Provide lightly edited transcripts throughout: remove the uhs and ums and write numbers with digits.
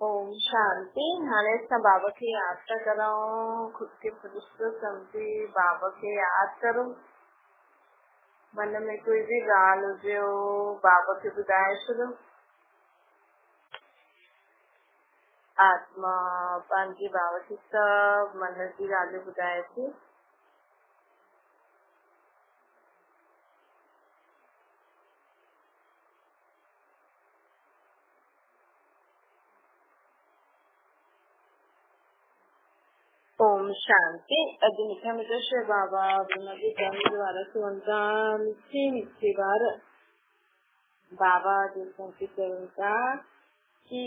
ओम शांति। हाणे असां बाबा खे याद था करूं। खुद के फरिश्तो समझी बाबा खे याद करो। मन में कोई भी ॻाल्हि हुजे बाबा खे ॿुधाए छॾो। आत्मा पंहिंजी बाबा खे सभु मन जी ॻाल्हियूं ॿुधाए थी। ओम शांति। अॼु मिठा मिठा शे बाबा उनजे धन द्वारा सुवंता मिठी मिठी बार बाबा जैसे चवनि था कि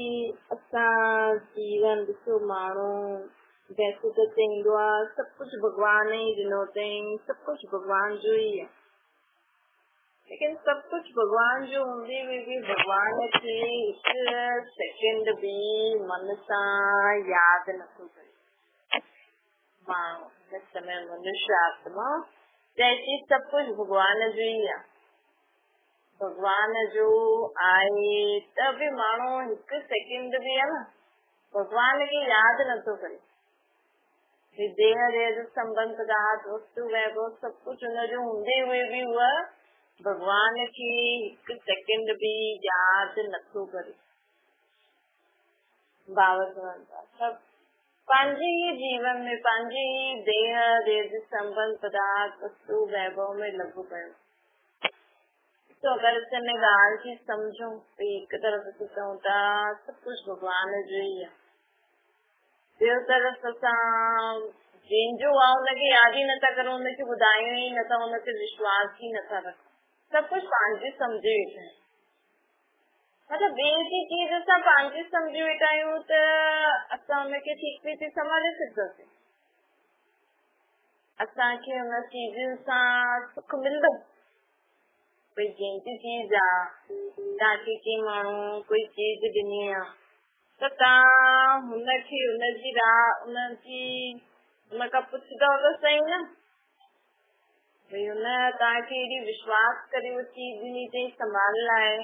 असां जीवन ॾिसो माण्हू वैसे त चईंदो आहे सभु कुझु भॻवान ई ॾिनो अथई, सभु कुझु भॻवान जो ई आहे, लेकिन सभु कुझु भॻवान जो हूंदे में भी भॻवान खे हिकु सेकेंड भी मन सां यादि नथो करे माण्हू। हिन समय मनुष्य आत्मा चए सभु कुझु भॻवान जो ई आहे, भॻवान जो आहे त बि माण्हू हिकु सेकेंड भी आहे न भॻवान खे यादि नथो करे। देह जो संबंध पदार्थ वस्तु वैभव सभु कुझु हुनजो हूंदे हुए बि उहा भॻवान खे हिकु सेकेंड भी यादि नथो करे। बाबा चवनि था सभु पंहिंजे ही जीवन में पंहिंजे ही देह संबंध पदार्थ वस्तु वैभव में लॻो पियो। तो अगर इसमें ॻाल्हि खे समझो तो हिकु तरफ़ असीं चऊं था सभु कुझु भॻवान जो ई आहे, ॿियो तरफ़ असां जंहिंजो आहे हुनखे यादि ई नथा करूं, हुनखे ॿुधायूं ई नथा, हुनते विश्वास ई नथा रखूं। सभु कुझु पंहिंजी सम्झी वेठा आहियूं, मतलब ॿिए जी चीज असां पंहिंजी सम्झी वेठा आहियूं त असां हुनखे ठीकु रीति संभाले सघंदासीं। असांखे हुन चीज़ुनि सां सुख मिलंदो। कोई जंहिंजी चीज आहे तव्हांखे कंहिं माण्हू कोई चीज ॾिनी आहे त तव्हां हुनखे हुन खां पुछंदव त सही न भई हुन तव्हांखे एॾी विश्वास करे उहा चीज ॾिनी अथई संभाल लाइ,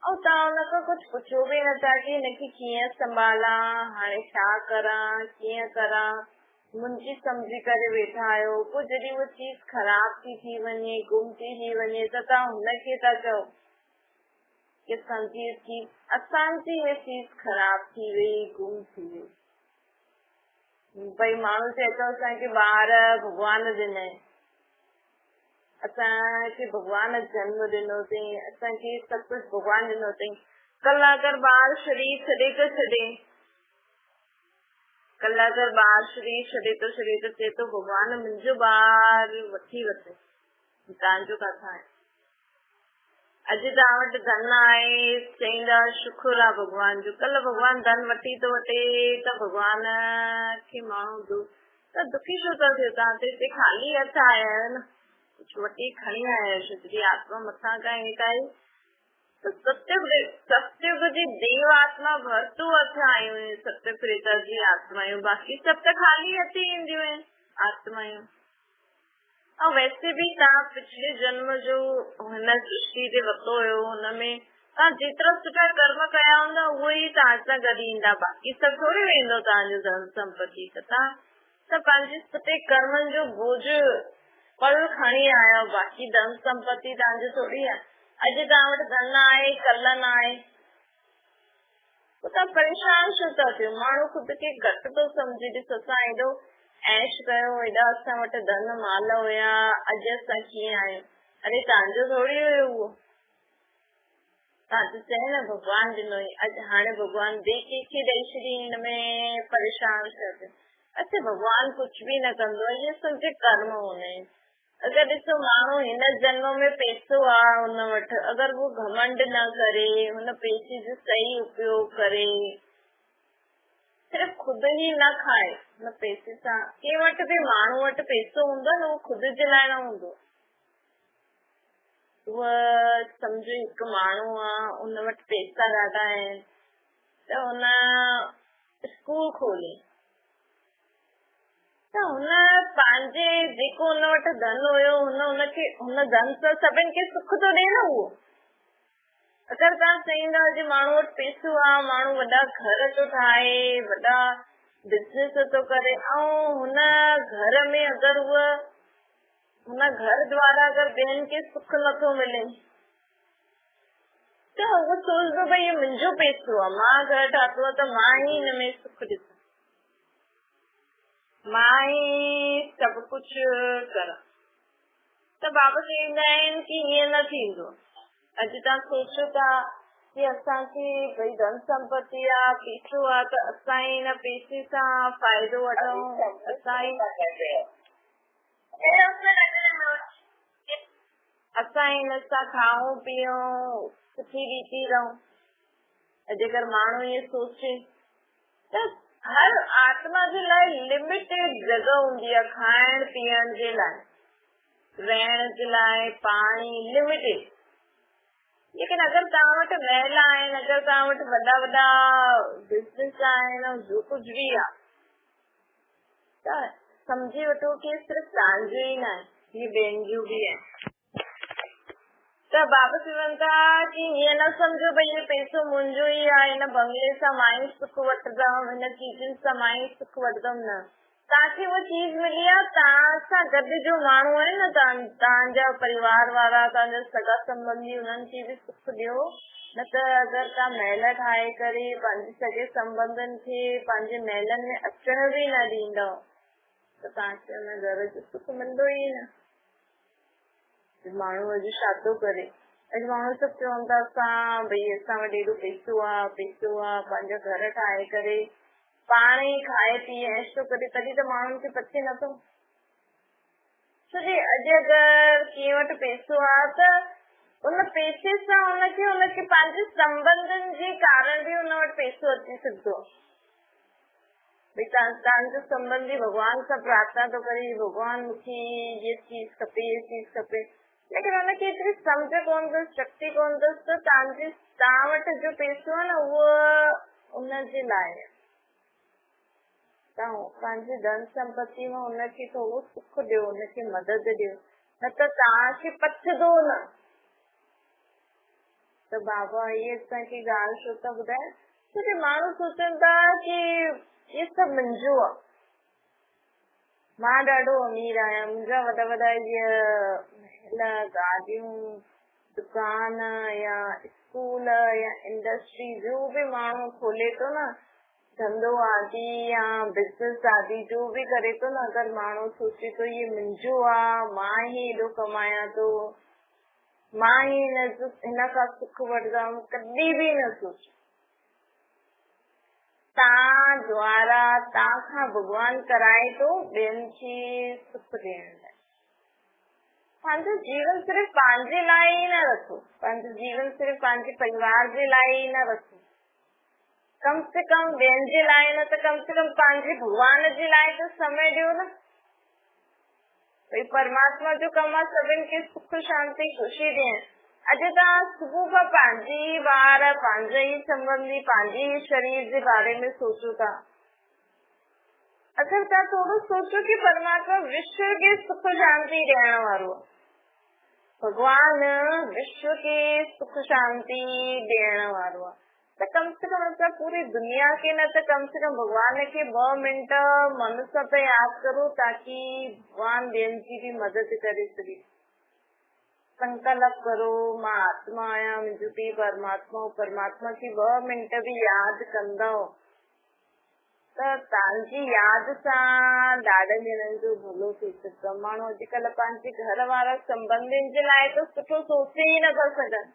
ऐं तव्हां हुनखां कुझु पुछो बि नथा कि हिनखे कीअं संभाला, हाणे छा करां कीअं करां, मुंहिंजी सम्झी करे वेठा आहियो। पोइ जॾहिं उहा चीज ख़राब थी वञे गुम थी वञे त तव्हां हुनखे था चओ कि असांजी इहा चीज ख़राब थी वई गुम थी वई। भई माण्हू चए थो असांखे ॿार भॻवान ॾिनई, असांखे भॻवान जन्म ॾिनो अथई, असांखे सभु कुझु भॻवान ॾिनो अथई। कल अगरि ॿार शरीर छॾे थो चए थो भॻवान मुंहिंजो ॿार वठी वठे, तव्हांजो किथां आहे? अॼु तव्हां वटि धन आहे चईंदा शुखुर आहे भॻवान जो, कल भॻवान धन वठी थो वठे त भॻवान खे माण्हू दुखी छो था थियो? तव्हां त हिते ख़ाली हथ आया आहियो न, कुझु वठी खणी आया आहियो। जॾहिं आत्मा मथां खां हेठि आई त सत्युग जी देव आत्मा भरतू हथ आयूं आहिनि, सत्य त्रेता जी आत्मायूं, बाक़ी सभु त ख़ाली हथ ईंदियूं आहिनि आत्मायूं। ऐं वैसे बि तव्हां पिछले जन्म जो हिन सृष्टि ते वरितो हुयो, हुनमें तव्हां जेतिरा सुठा कर्म कया हूंदा उहो ई तव्हां सां गॾु ईंदा, बाक़ी सभु थोरी वेंदो तव्हांजो धन संपत्ति। त तव्हां त पंहिंजे सुठे कर्मनि जो बोझ पल खणी आया, बाक़ी धन संपत्ति तव्हांजो थोरी आहे। अॼु तव्हां वटि धन आहे कल न आहे त तव्हां परेशान छो था थियो? माण्हू ख़ुदि खे घटि थो सम्झे। ॾिस असां एॾो ऐश कयो, हेॾा असां वटि धन माल हुया, अॼु असां कीअं आहियूं? अरे तव्हांजो थोरी हुयो उहो, तव्हां त चयो न भॻवान ॾिनो ई। अॼु हाणे भॻवान ॿिए कंहिंखे ॾेई छॾी, हिन में परेशान छा थियो? अच्छा भॻवान कुझु बि न कंदो, इहे सभु कर्म हूंदा आहिनि। अगरि ॾिसो माण्हू हिन जन्म में पैसो आहे हुन वटि, अगरि वो घमंड न करे, हुन पैसे जो सही उपयोग करे, सिर्फ़ खुदि ई न खाए हुन पैसे सां। कंहिं वटि बि माण्हू वटि पैसो हूंदो न, उहो खुदि जे लाइ न हूंदो। उहा सम्झो हिकु माण्हू आहे, हुन वटि पैसा ॾाढा आहिनि त हुन स्कूल खोली त हुन पंहिंजे जेको हुन वटि धन हुयो हुन धन सां सभिनि खे सुख थो ॾे न। उहो अगर तव्हां चईंदा अॼु माण्हू वटि पैसो आहे, माण्हू वॾा घर थो ठाहे, वॾा बिज़नेस थो करे, ऐं हुन घर में अगरि हुन घर द्वारा अगरि ॿियनि खे सुख नथो मिले त उहो सोचदो भई इहो मुंहिंजो पैसो आहे, मां घर ठातो आहे त मां ई हिन में सुख ॾिसां, मां ई सभु कुझु करा। त बाबा चवंदा आहिनि की ईअं न थींदो। अॼु तव्हां सोचो था की असांखे भई धन संपत्ति आहे, पैसो आहे, त असां हिन पैसे सां फ़ाइदो वठूं, असां हिन सां खाऊं पीऊं, सुठी रीति रहूं। अॼुकल्ह माण्हू इहे सोचे त हर आत्मा जे लाइ लिमिटेड जगह हूंदी आहे खाइण पीअण जे लाइ, रहण जे लाइ, पाणी लिमिटेड। लेकिन अगरि तव्हां वटि महल आहिनि, अगरि तव्हां वटि वॾा वॾा बिज़नेस आहिनि, जो कुझु बि आहे, त सम्झी वठो की सिर्फ़ु तव्हांजो ई न आहे, हीअ ॿियनि जो बि आहे। त बाबा चवनि था की हीअं न सम्झो भई इहो पैसो मुंहिंजो ई आहे, हिन बंगले सां मां ई सुख वठंदमि, हिन चीज़ुनि सां मां ई सुख वठंदमि। न, तव्हांखे उहा चीज मिली आहे, तव्हां सां गॾु जो माण्हू आहे न, तव्हांजा परिवार वारा, तव्हांजा सगा संबंधी, हुननि खे बि सुख ॾियो। न त अगरि तव्हां महल ठाहे करे पंहिंजे सॻे संबंधनि खे पंहिंजे महलनि में अचण बि न ॾींदव त तव्हांखे हुन घर जो सुख मिलंदो ई न। माण्हू अॼु छा थो करे, अॼु माण्हू सभु चवनि था असां भई असां वटि एॾो पैसो आहे, पंहिंजा घर ठाहे करे पाण ई खाए पीए ऐश थो करे, तॾहिं त माण्हुनि खे पचे नथो। छोकी अॼु अगरि कंहिं वटि पैसो आहे त उन पैसे सां हुनखे पंहिंजे संबंधनि जे कारण बि हुन वटि पैसो अची सघंदो। भई तव्हांजो संबंधी भॻवान सां प्रार्थना थो करे, भॻवान मूंखे ये चीज खपे, लेकिन हुनखे एतिरी सम्झ कोन अथसि, शक्ति कोन अथसि, त तव्हां वटि जो पैसो आहे न उहो उनजे लाइ तव्हां पंहिंजे धन संपत्ति में हुनखे थोरो सुख ॾियो, हुनखे मदद ॾियो, न त तव्हांखे पचंदो न। त बाबा इहे असांखे ॻाल्हि छो था ॿुधाए, छोकी माण्हू सोचनि था की इहे सभु मुंहिंजो आहे, मां ॾाढो अमीर आहियां, मुंहिंजा वॾा वॾा इहे महल, गाॾियूं, दुकान या स्कूल या इंडस्ट्री जो बि माण्हू खोले थो न, धंधो आदि या बिज़नेस आदि जो बि करे थो न, अगरि माण्हू सोचे थो इहे मुंहिंजो आहे, मां ई एॾो कमायां थो, मां ई हिन खां सुख वठंदमि, कॾहिं बि न सोचे। तव्हां द्वारा तव्हां खां भॻवान कराए थो ॿियनि खे सुख ॾियण लाइ। पंहिंजो जीवन सिर्फ़ु पंहिंजे लाइ ई न रखो, पंहिंजो जीवन सिर्फ़ु पंहिंजे परिवार जे लाइ ई न रखो, कम से कम ॿियनि जे लाइ न त कम से कम पंहिंजे भॻवान जे लाइ त समय ॾियो न। भई परमात्मा जो कमु आहे सभिनि खे सुख शांति ख़ुशी ॾियण। अॼु तव्हां सुबुह खां पंहिंजी ॿार, पंहिंजा ई संबंधी, पंहिंजे ई शरीर जे बारे में सोचो था। अगरि तव्हां थोरो सोचो कि परमात्मा विश्व खे सुख शांति ॾियण वारो आहे, भगवान विश्व खे सुख शांति ॾियण वारो आहे, त कम से कम असां पूरी दुनिया खे न त कम से कम भगवान खे 2 मिंट मन सां त यादि करो ताकि भगवान ॿियनि जी बि मदद करे सघे। संकल्प करो, मां आत्मा आहियां, मुंहिंजो पीउ परमात्मा खे 2 मिंट बि यादि कंदव त तव्हांजी यादि सां ॾाढनि ॼणनि जो भलो थी सघंदो। माण्हू अॼुकल्ह पंहिंजे घर वारा संबंधियुनि जे लाइ त सुठो सोचे ई नथा सघनि,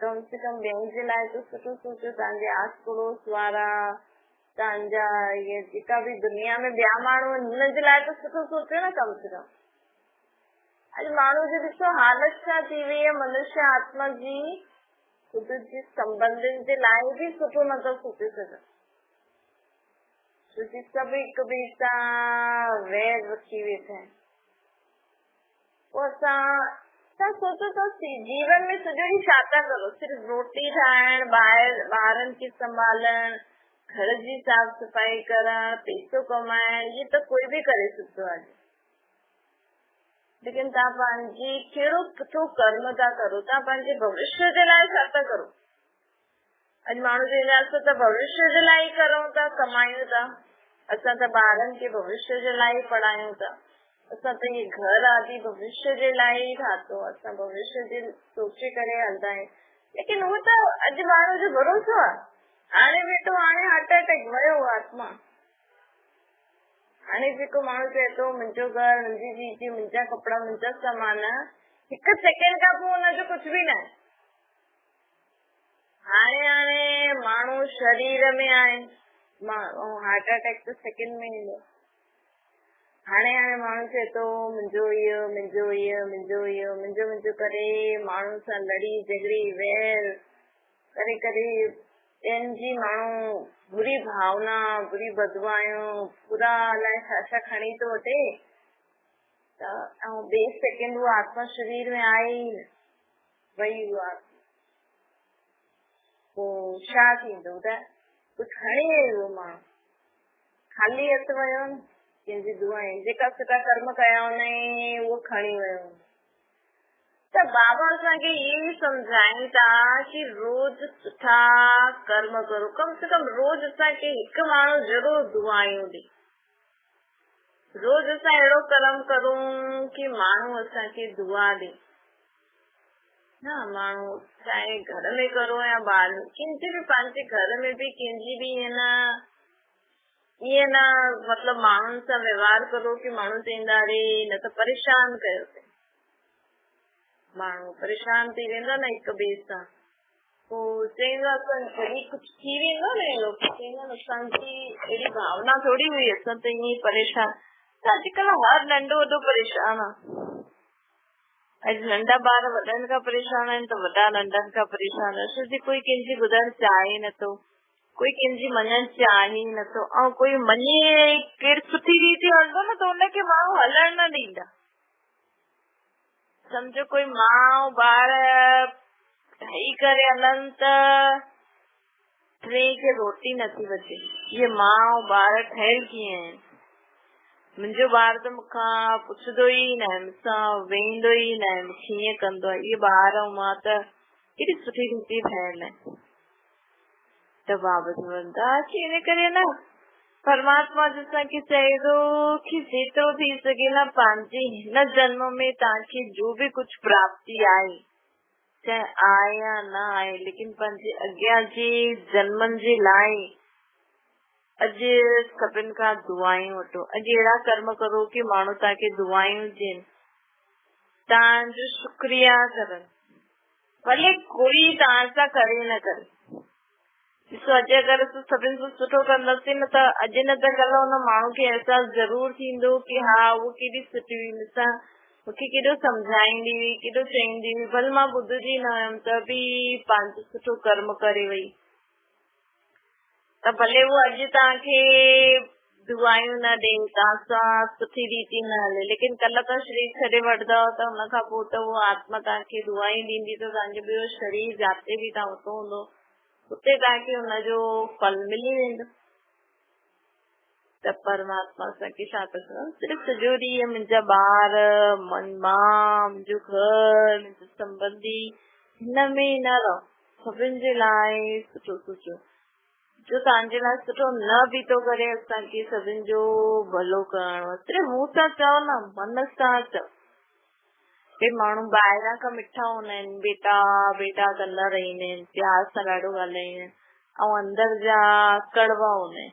कम से कम ॿियनि जे लाइ त सुठो सोचो। तव्हांजे आस पड़ोस वारा, तव्हांजा इहे जेका बि दुनिया में ॿिया माण्हू आहिनि, हुन जे लाइ त सुठो सोचो न कम से कम। अॼु माण्हू जी ॾिसो हालत छा थी वई आहे, मनुष्य आत्मा जी ख़ुदि जे संबंधियुनि जे लाइ बि सुठो नथो सोचे सघे, छोकी सभु हिक ॿिए सां वैर रखी वेठा आहिनि। पोइ असां सोचो था जीवन में सॼो ॾींहुं छा था करो, सिर्फ़ु रोटी ठाहिण, ॿारनि खे संभालण, घर जी साफ़ सफ़ाई करण, पैसो कमाइण, इहे त कोई बि करे सघंदो आहे। लेकिन तव्हां पंहिंजी कहिड़ो सुठो कर्म था करो, तव्हां पंहिंजे भविष्य जे लाइ छा था करो। अॼु माण्हू चवंदा असां त भविष्य जे लाइ करूं था, कमायूं था, असां त ॿारनि खे भविष्य जे लाइ पढ़ायूं था, असां त इहे घर आदि भविष्य जे लाइ ठातो, असां भविष्य जे सोचे करे हलंदा आहियूं। लेकिन उहो त अॼु माण्हू जो भरोसो आहे। हाणे वेठो, हाणे हार्ट अटैक वियो आत्मा। हाणे जेको माण्हू चए थो मुंहिंजो घर, मुंहिंजी चीज, मुंहिंजा कपिड़ा, मुंहिंजा सामान, हिकु सेकेंड खां पोइ हुनजो कुझु बि न आहे। हाणे माण्हू शरीर में आहे, हार्ट अटैक त सेकेंड में ईंदो। हाणे माण्हू चए थो मुंहिंजो इहो, मुंहिंजो इहो, मुंहिंजो इहो, मुंहिंजो मुंहिंजो करे माण्हू सां लड़ी झगड़ी वैर करे करे पंहिंजी माण्हू बुरी भावना, बुरी बदवायूं, बुरा अलाए छा छा खणी थो वठे त ॿिए सेकेंड उहा आत्मा शरीर में आहे ई न, वही उहा पोइ छा थींदो त कुझु खणी वियो माण्हू, खाली हथ वियो न, कंहिंजी दुआएं जेका सुठा कर्म कया हुनई उहो खणी वियो। त बाबा असांखे इहे सम्झाइनि था कि रोज सुठा कर्म करो, कम से कम रोज असांखे हिकु माण्हू ज़रूर दुआयूं ॾे, रोज असां अहिड़ो कर्म करूं कि माण्हू असांखे दुआ ॾे। हा, माण्हू चाहे घर में करो या ॿार में, कंहिंजे बि पंहिंजे घर में बि कंहिंजी बि ईअं न मतिलबु माण्हुनि सां व्यवहार करो कि माण्हू चवंदा अरे न त परेशान कयो, माण्हू परेशान थी वेंदा न हिक ॿिए सां, पोइ चवंदा जॾहिं कुझु थी वेंदो न अहिड़ो, चवंदा असांजी अहिड़ी भावना थोरी हुई, असां त ईअं परेशान। त अॼुकल्ह हर नंढो वॾो परेशान आहे। अॼु नंढा ॿार वॾनि खां परेशान आहिनि त वॾा नंढनि खां परेशान आहिनि। छोकी कोई कंहिंजी ॿुधणु चाहे नथो, कोई कंहिंजी मञणु चाहे नथो, ऐं कोई मञे केरु सुठी रीति हलंदो न त हुनखे माण्हू हलण न ॾींदा। सम्झो कोई मां ॿार ठही करे हलनि त टे खे रोटी नथी बचे, इहे मां ॿार ठहियल कीअं आहिनि। मुंहिंजो ॿार त मूंखां पुछंदो ई न आहे, मूंसां वेहींदो ई न आहे, मूंखे ईअं कंदो आहे। इहे ॿार ऐं मां त केॾी सुठी रीति ठहियल आहे। त बाबा चवंदा कि इन करे न परमात्मा असांखे चए थो कि जेतिरो थी सघे न पंहिंजे हिन जन्म में तव्हांखे जो बि कुझु प्राप्ति आहे, चाहे आहे या न आहे, लेकिन पंहिंजे अॻियां जे जन्मनि जे लाइ अॼु सभिनि खां दुआयूं वठो। अॼु अहिड़ा कर्म करो कि माण्हू तव्हांखे दुआयूं ॾियनि, तव्हांजो शुक्रिया करनि, भले कोई तव्हां सां करे न करे। ॾिसो अॼु अगरि असां सभिनि सां सुठो कंदासीं न त अॼु न त कल्ह हुन माण्हू खे अहसासु ज़रूर थींदो कि हा उहो केॾी सुठी हुई, मूंखे केॾो सम्झाईंदी हुई, केॾो चईंदी हुई, भले मां ॿुधंदी न हुयमि त बि पंहिंजो सुठो कर्म करे वई। त भले उहो अॼु तव्हांखे दुआयूं न ॾे, तव्हां सां सुठी रीति न हले, लेकिन कल्ह तव्हां शरीर छॾे वठंदव त हुनखां पोइ त उहो आत्मा तव्हांखे दुआयूं ॾींदी, त तव्हांजो ॿियो शरीर जिते बि तव्हां वरितो हूंदो उते तव्हांखे हुनजो फल मिली वेंदो। त परमात्मा असांखे छा थो चवनि, सिर्फ़ु सॼो ॾींहुं मुंहिंजा ॿार, मां, मुंहिंजो घर, मुंहिंजो संबंधी, हिन में न रहो, सभिनि जे लाइ सुठो सोचो। जो तव्हांजे लाइ सुठो न बि थो करे, असांखे सभिनि जो भलो करणो आहे। सिर्फ़ु मुंहं सां चओ न, मन सां चओ। के माण्हू ॿाहिरां खां मिठा हूंदा आहिनि, बेटा बेटा कंदा रहंदा आहिनि, प्यार सां ॾाढो ॻाल्हाईंदा आहिनि, ऐं अंदर जा कड़वा हूंदा आहिनि।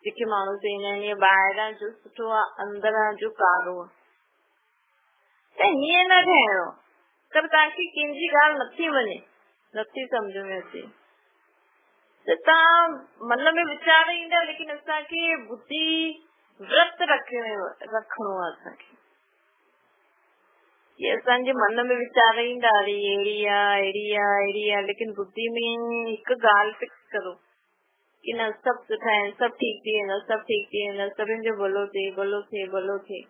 जेके माण्हू चवंदा आहिनि ॿाहिरां जो सुठो आहे, अंदरां जो कारो आहे। त हीअं न ठहिणो। अगरि तव्हांखे कंहिंजी ॻाल्हि नथी वञे, नथी सम्झ में अचे, त तव्हां मन में वीचार ईंदा, लेकिन असांखे बुद्धि व्रत रखणो आहे असांखे। असांजे मन में वीचार ईंदा अरे अहिड़ी आहे, अहिड़ी आहे, अहिड़ी आहे, लेकिन बुद्धि में हिकु ॻाल्हि फिक्स करो कि न सभु सुठा आहिनि, सभु ठीक थी वेंदा, सभु ठीक थी वेंदा, सभिनि जो भलो थिए, भलो थिए, भलो थिए।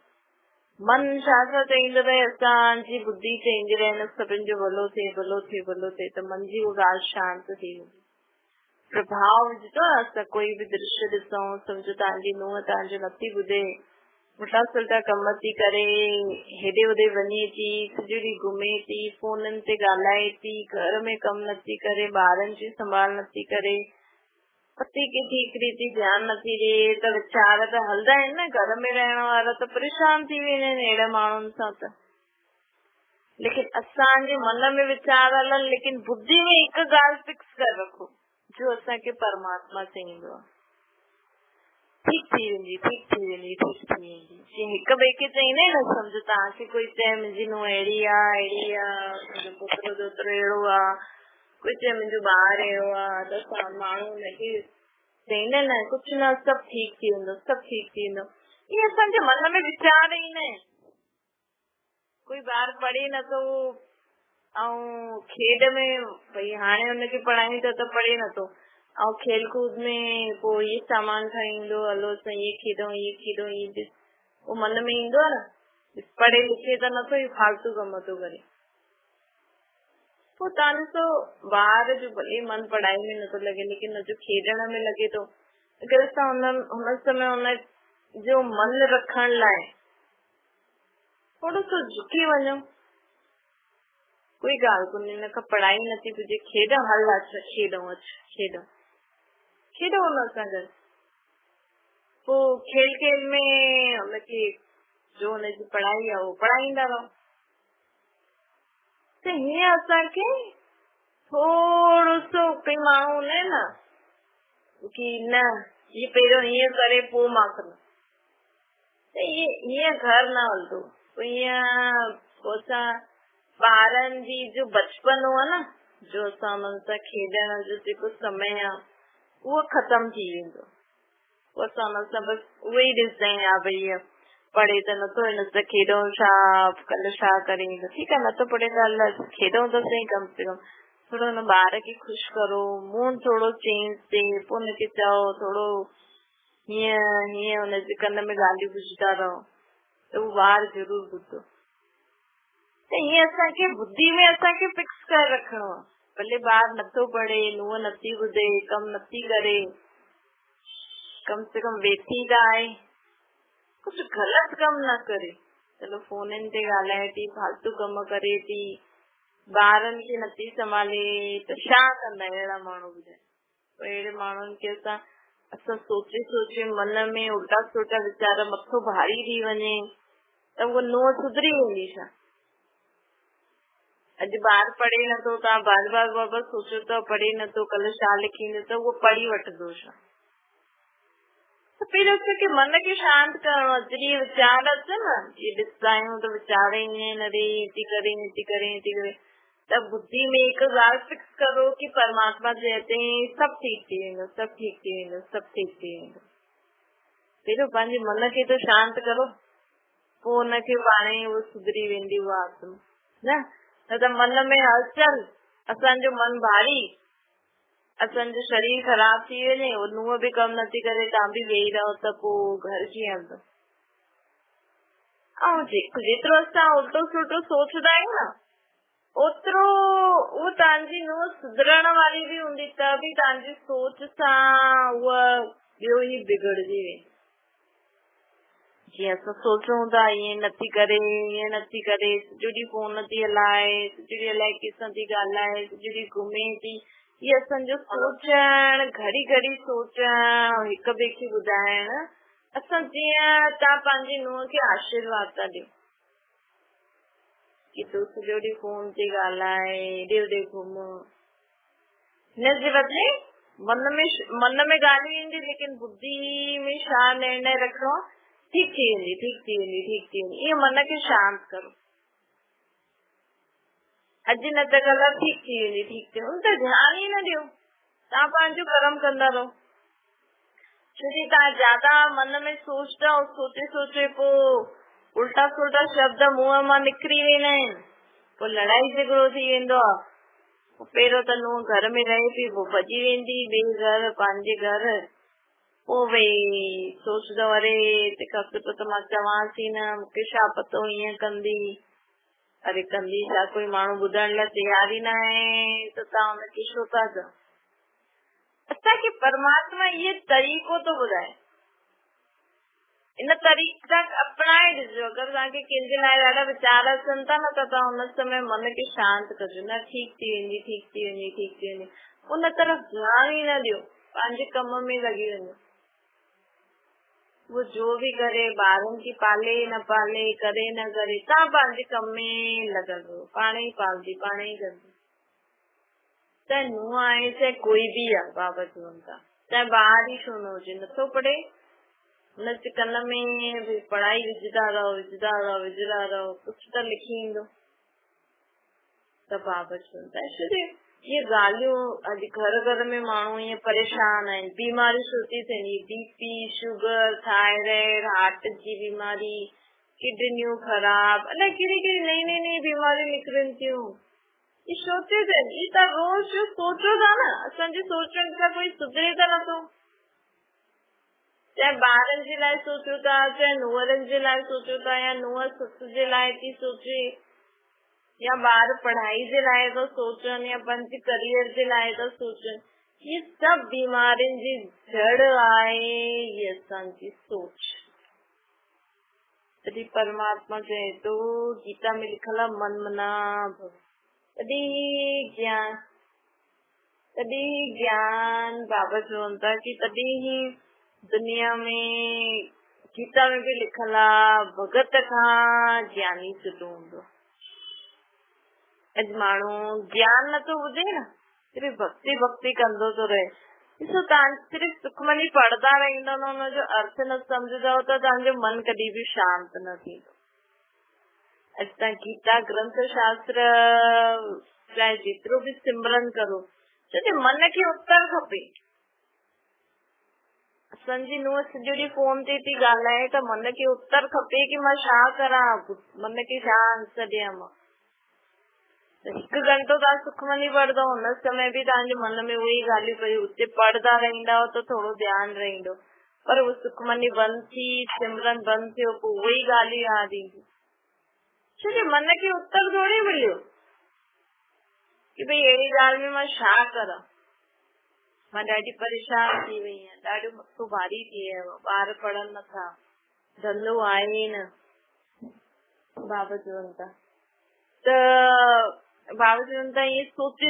मन छा छा चईंदो रहे, असांजी बुद्धि चईंदी रहे न सभिनि जो भलो थिए, भलो थिए, भलो थिए, त मन जी उहा ॻाल्हि शांत थी वेंदी। प्रभाव विझो, असां कोई बि दृश्य ॾिसूं, सम्झो तव्हांजी नुंहुं तव्हांजो नथी ॿुधे, उल्टा सुल्टा कम थी करे, हेॾे होॾे वञे थी, सॼो ॾींहुं घुमे थी, फोननि ते ॻाल्हाए थी, घर में कम नथी करे, ॿारनि जी संभाल नथी करे, पति खे ठीक रीति ध्यान नथी ॾे, त वीचार त हलंदा आहिनि न। घर में रहण वारा त परेशान थी वेंदा आहिनि अहिड़े माण्हुनि सां त। लेकिन असांजे मन में वीचार हलनि, लेकिन बुद्धि में हिकु ॻाल्हि फिक्स करे रखो, जो असांखे परमात्मा चईंदो आहे, ठीक थी वेंदी, ठीक थी वेंदी, ठीक थी वेंदी। जीअं हिक ॿिए खे चईंदा आहिनि न, सम्झ तव्हांखे कोई चए मुंहिंजी नूंहं अहिड़ी आहे, अहिड़ी आहे, मुंहिंजो पुत्र दोतरो अहिड़ो आहे, कोई चए मुंहिंजो ॿार अहिड़ो आहे, त असां माण्हू हुनखे चईंदा न, कुझु न, सभु ठीक थी वेंदो, सभु ठीक थी वेंदो। ईअं असांजे मन में वीचार ईंदा आहिनि। कोई ॿार पढ़े नथो ऐं खेॾ में, भई हाणे हुनखे पढ़ायूं त पढ़े नथो, और खेल कूद में पोइ ये सामान खणी ईंदो, हलो असां ये खेॾूं, ये खेॾूं, ये वो मन में ईंदो आहे न। पढ़े लिखे त नथो, ही फालतू कम थो करे। पोइ तव्हां ॾिसो, ॿार जो भले मन पढ़ाई में नथो लॻे, लेकिन हुनजो खेॾण में लॻे थो। अगरि असां हुन समय हुन जो मन रखण लाइ थोरो सो झुकी वञो, कोई ॻाल्हि कोन्हे, हिन खां पढ़ाई नथी पुॼे, खेॾ, हल अच खेॾूं, खेॾूं, खेॾो हुन सां गॾु। पोइ खेल खेल में हुनखे जो हुनजी पढ़ाई आहे उहो पढ़ाईंदा रहो। त हीअं असांखे थोरो सो, कई माण्हू हूंदा आहिनि न की न, हीअ पहिरियों हीअं करे पोइ मां कंदमि, त हीअं घर न हलंदो। हीअं पोइ असां ॿारनि जी जो बचपन हो आहे न, जो असां हुननि सां खेॾण जो जेको समय आहे उहो ख़तम थी वेंदो। पोइ असां हुन सां बसि उहो ई ॾिसंदा आहियूं, हा भई पढ़े त नथो, हिन सां खेॾूं छा, कल्ह छा करे, ठीकु आहे नथो पढ़े त हल खेॾूं त सही, कम से कम थोरो हुन ॿार खे ख़ुशि करो, मूड थोरो चेंज थिए, पोइ हुनखे चओ थोरो हीअं हीअं, हुनजे कन में ॻाल्हियूं विझंदा रहो, त उहो ॿार ज़रूरु ॿुधो। त हीअं असांखे बुद्धि में असांखे फिक्स करे रखिणो आहे, भले ॿार नथो पढ़े, नुंहं नथी ॿुधे, कम नथी करे, कम से कम वेठी त आहे, कुछ गलत कम न करे। चलो फोननि ते ॻाल्हाए थी, फालतू कम करे थी, ॿारनि खे नथी संभाले, त छा कंदा अहिड़ा माण्हू ॿुधाए। अहिड़े माण्हुनि खे असां सोचे सोचे मन में उल्टा सुल्टा वीचार, मथो भारी थी वञे, त उहो नुंहं सुधरी वेंदी छा। अॼु ॿार पढ़े नथो, तव्हां बार बार बार बार सोचो था पढ़े नथो, कल्ह छा लिखींदो, त उहो पढ़ी वठंदो छा। त पहिरियों असांखे मन खे शांत करणो आहे। जॾहिं वीचार अचे न, इहे ॾिसंदा आहियूं त वीचार ईंदा आहिनि, अरे थी करे, थी करे, थी करे, त बुद्धि में हिकु ॻाल्हि फिक्स करो कि परमात्मा चए थी सभु ठीक थी वेंदो, सभु ठीक थी वेंदो, सभु ठीक थी वेंदो। पहिरियों पंहिंजे मन खे त शांत करो, पोइ हुनखे पाणे उहो सुधरी वेंदी उहा आत्मा न त मन में हलचल, असांजो मन भारी, असांजो शरीर ख़राब थी वञे, नुंहं बि कम नथी करे, तव्हां बि वेही रहो, त पोइ घर कीअं हलंदो। ऐं जेतिरो असां उल्टो सुल्टो सोचंदा आहियूं न, ओतिरो उहो तव्हांजी नुंहं सुधरण वारी बि हूंदी, त बि तव्हांजी सोच सां उहा ॿियो ई बिगड़जी वेंदी। जीअं असां सोचूं था ईअं नथी करे, ईअं नथी करे, सॼो ॾींहुं फोन थी हलाए, सॼो ॾींहुं अलाए कंहिंसां थी ॻाल्हाए, सॼो ॾींहुं घुमे थी, इहे असांजो सोचण, घड़ी घड़ी सोचण, हिक ॿिए खे ॿुधाइण। असां जीअं तव्हां पंहिंजी नुंहं खे आशीर्वाद था ॾियो कि तूं सॼो ॾींहुं फोन ते ॻाल्हाए, हेॾे होॾे घुम, हिनजे बदिले मन में ॻाल्हियूं ईंदी, लेकिन बुद्धि में छा निर्णय रखिणो, ठीक थी वेंदी, ठीक थी वेंदी, ठीक थी वेंदी, ईअं मन खे शांत करो। अॼु न त कल्ह ठीक थी वेंदी, ठीक थी वेंदी, त ध्यान ई न ॾियो, तव्हां पंहिंजो कर्म कंदा रहो। छोकी तव्हां ज्यादा मन में सोचता, सोचे सोचे पोइ उल्टा सुल्टा शब्द मुंहं मां निकिरी वेंदा आहिनि, पोइ लड़ाई झगड़ो थी वेंदो आहे। पहिरियों त नुंहं घर में रहे थी, पोइ भॼी वेंदी ॿिए घर, पंहिंजे घर, पोइ भई सोचदो अरे तंहिंखां सुठो त मां चवांसि ई न, मूंखे छा पतो ईअं कंदी, अरे कंदी छा, कोई माण्हू ॿुधण लाइ तयार ई न आहे, त तव्हां हुनखे छो था चओ। असांखे परमात्मा इहे तरीक़ो थो ॿुधाए, इन तरीक़ा अपनाए ॾिसो। अगरि तव्हांखे कंहिंजे लाइ ॾाढा वीचार अचनि था न, त तव्हां हुन समय मन खे शांत कजो, न ठीक थी वेंदी, ठीक थी वेंदी, ठीक थी वेंदी, उन तरफ़ ध्यान ई न ॾियो, पंहिंजे कम में लॻी वञो। वो जो भी करे, ॿारनि खे पाले न पाले, करे न करे, तव्हां पंहिंजे कम में लॻल रहो, पाणे ई पालजी, पाणे ई कंदी। चाहे नूंहं आहे, चाहे कोई बि आहे, बाबा चवनि था, चाहे ॿार ई छो न हुजे, नथो पढ़े, हुन कन में पढ़ाई विझंदा रहो, विझंदा रहो, विझंदा रहो, कुझु त लिखी ईंदो। त बाबा चवनि था ये ॻाल्हियूं अॼु घर घर में माण्हू ईअं परेशान आहिनि, बीमारियूं सुठी थींदी, बीपी, शुगर, थायराइड, हार्ट जी बीमारी, किडनियूं ख़राब, अलाए कहिड़ी कहिड़ी नई नई नई बीमारियूं निकिरनि थियूं। ये सोचे थे, ये तव्हां रोज़ सोचो था न, असांजे सोचण सां कोई सुधरे त नथो। चाहे ॿारनि जे लाइ सोचो था, चाहे नुंहरनि जे लाइ सोचो था, या नुंहं ससु जे लाइ थी सोचे, या ॿार पढ़ाई जे लाइ तो सोचनि, या पंहिंजे करियर जे लाइ तो सोचनि, ये सभु बीमारियुनि जी जड़ आहे ये असांजी सोच। तॾहिं परमात्मा चए थो, गीता में लिखल आहे, मन मना भव, तॾहिं ज्ञान बाबा चवनि था कि तॾहिं ही दुनिया में, गीता में भी लिखल आहे, भगत खां ज्ञानी सुठो हूंदो। अॼु माण्हू ज्ञान नथो ॿुधे न, सिर्फ़ भक्ति भक्ति कंदो थो रहे। ॾिसो, तव्हां सिर्फ़ सुखमनी पढ़ंदा रहंदा न, हुनजो अर्थ न सम्झंदव त तव्हांजो मन कॾहिं बि शांत न थींदो। अॼु तव्हां गीता ग्रंथ शास्त्र चाहे जेतिरो बि सिमरन करो, छो मन खे उत्तर खपे। असांजी नूंहं सॼो ॾींहुं फोन ते थी ॻाल्हाए त मन खे उत्तर खपे कि मां छा करां, मन खे छा आंसर ॾियां मां। हिकु घंटो तव्हां सुखमनी पढ़ंदो, हुन समय बि तव्हांजे मन में उहे ई ॻाल्हियूं पयूं, उते पढ़ंदा रहंदा त थोरो ध्यानु रहंदो, पर उहो सुखमनी बंदि थी, सिमरन बंदि थियो, पोइ उहे ई ॻाल्हियूं यादि ईंदियूं। छो मन खे उत्तर थोरी मिलियो कि भई अहिड़ी ॻाल्हि में मां छा करां, मां ॾाढी परेशान थी वई आहियां, ॾाढो मथो भारी थी वियो, ॿार पढ़नि नथा, धंधो आहे न। बाबा चवनि था ये सोचे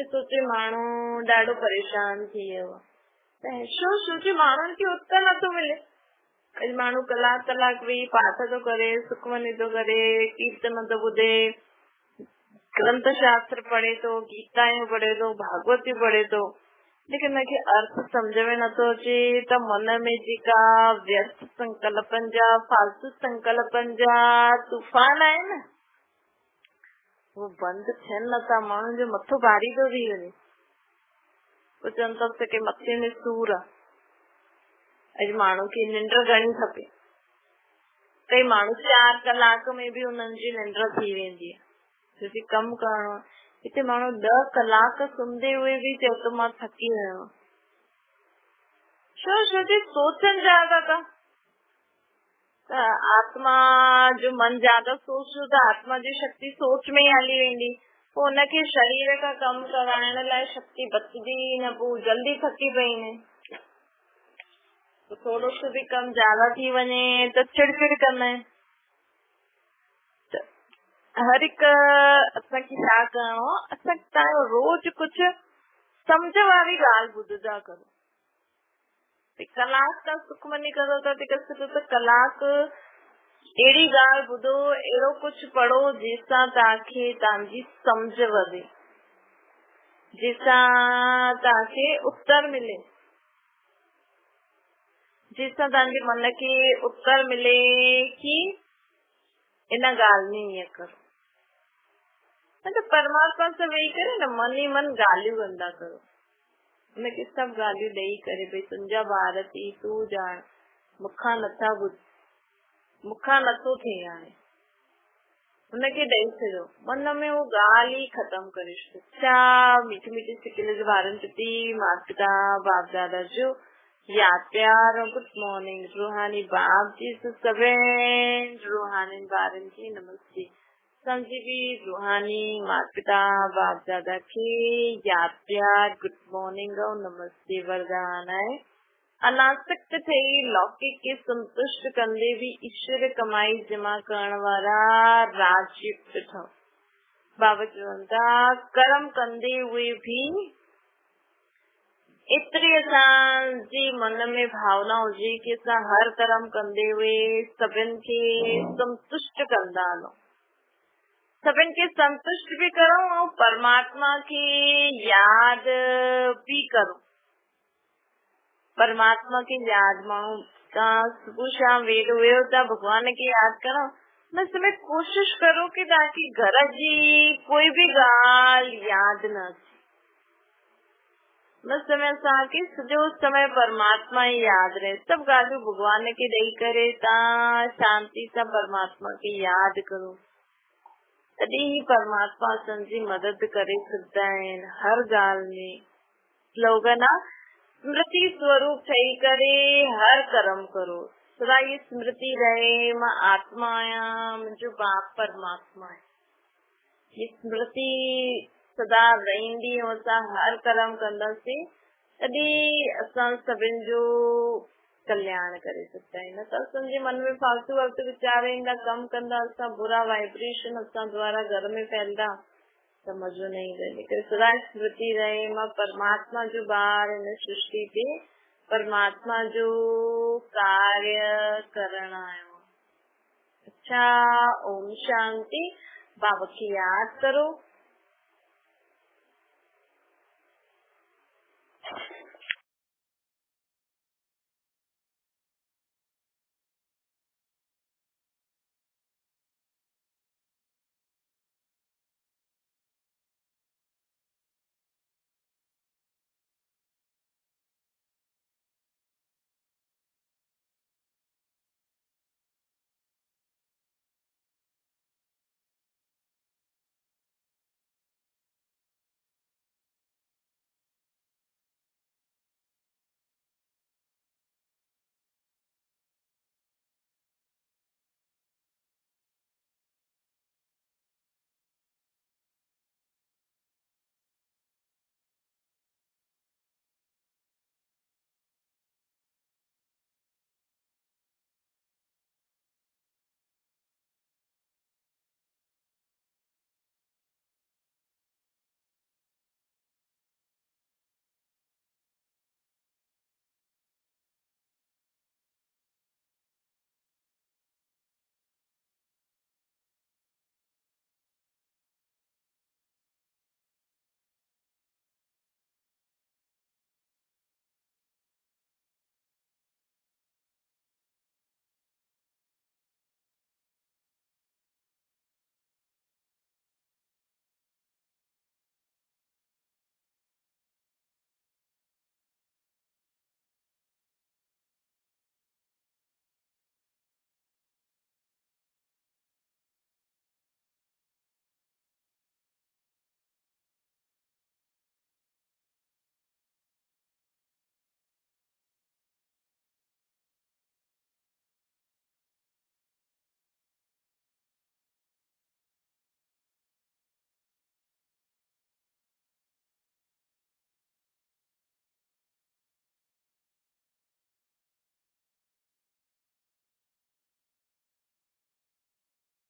सोचे माण्हू ॾाढो परेशान थी वियो आहे। छो सोचे माण्हुनि खे उत्तर नथो मिले। अॼु माण्हू कलाक कलाक वेही पाठ थो करे, सुखमनी थो करे, कीर्तन थो ॿुधे, ग्रंथ शास्त्र पढ़े थो, गीतायूं पढ़े थो, भागवत पढ़े थो, लेकिन हुनखे अर्थ सम्झ में नथो अचे त मन में जेका व्यर्थ संकल्पनि जा, फालतू संकल्पनि जा तूफान आहे न, वो बंदि थियनि नथा। माण्हुनि जो मथो भारी थो थी वञे, पोइ चवनि था के मथे में सूर आहे। अॼु माण्हू खे निंड घणी खपे, कई माण्हू 4 कलाक में बि उन्हनि जी निंड थी वेंदी आहे, छोकी कमु करणो। हिते माण्हू 10 कलाक सुम्हंदे हुए बि चए थो मां थकी वियो। छो सोचनि ज्यादा था, आत्मा जो मन ज्यादा सोचो त आत्मा जी शक्ति सोच में ई हली वेंदी, पोइ हुनखे शरीर का कमु कराइण लाइ शक्ति बचदी न, पोइ जल्दी थकी पईंदी। थोड़ो सो भी कम ज्यादा थी वञे त चिड़चिड़ कंदा आहिनि। हर हिकु असांखे छा करणो, असां तव्हां रोज कुझु सम्झ वारी ॻाल्हि ॿुधंदा करो। कलाक तव्हां सुखमनी करो था त कलाक अहिड़ी ॻाल्हि ॿुधो, अहिड़ो कुझु पढ़ो जंहिंसां तव्हांखे तव्हांजी सम्झ वधे, जंहिंसां तव्हांखे उत्तर मिले, जंहिंसां तव्हांजे मन खे उत्तर मिले कि इन ॻाल्हि में ईअं करो। मतलब परमात्मा सां वेही करे न मन ई मन ॻाल्हियूं कंदा करो, हुनखे सभु ॻाल्हियूं ॾेई करे, भई तुंहिंजा ॿार थी, तूं ॼाण, मूंखां नथा ॿुध, मूंखां नथो थिए, हाणे हुनखे ॾेई छॾियो, मन में वो ॻाल्हि ई ख़तम करे छॾियो। छा मीठी मीठी सिकिल जे ॿारनि प्रति माता पिता बाप दादा जो यादि प्यार और गुड मॉर्निंग। रूहानी बाप जी सभिनि रूहानी ॿारनि खे नमस्ते। समझी भी रूहानी माता पिता बाप दादा खे यादि प्यार गुड मॉर्निंग और नमस्ते वरदान आहे। अनासक्त थई लौकिक के संतुष्ट कंदे भी ईश्वर कमाई जमा करण वारा राजयुक्त ठो। बाबा चवनि था कर्म कंदे हुए भी एतरी असांजी मन में भावना हुजे कि असां हर कर्म कंदे हुए सभिनि खे संतुष्ट कंदा हलूं, सभिनि खे संतुष्ट भी करूं और परमात्मा की याद भी करूं। परमात्मा की याद माण्हू तव्हां सुबुह शाम वेद हुयो था भगवान की याद करो, न समय कोशिश करो कि तव्हांखे घर जी कोई भी ॻाल्हि याद न अचे। न समय असांखे सॼो समय परमात्मा ही याद रहे, सभु ॻाल्हियूं भगवान खे ॾेई करे तव्हां शांति सां परमात्मा खे याद करो, तॾहिं ही परमात्मा असांजी मदद करे सघंदा आहिनि हर ॻाल्हि में। स्लोगन आहे स्मृति स्वरूप ठही करे हर कर्म करो, सदा ये स्मृति रहे मां आत्मा आहियां, मुंहिंजो बाप परमात्मा आहे। ये स्मृति सदा रहंदी ऐं असां हर कर्म कंदासीं तॾहिं असां सभिनि जो कल्याण करे सघंदा आहियूं। न त असांजे मन में फालतू वक़्तु वीचार ईंदा, कमु कंदा असां, बुरा वाइब्रेशन असां द्वारा घर में फैलंदा त मज़ो न ईंदो। लेकिन सदा स्मृति रहे मां परमात्मा जो ॿार हिन सृष्टि ते परमात्मा जो कार्य करण आयो। अच्छा, ओम शांति। बाबा की याद करो,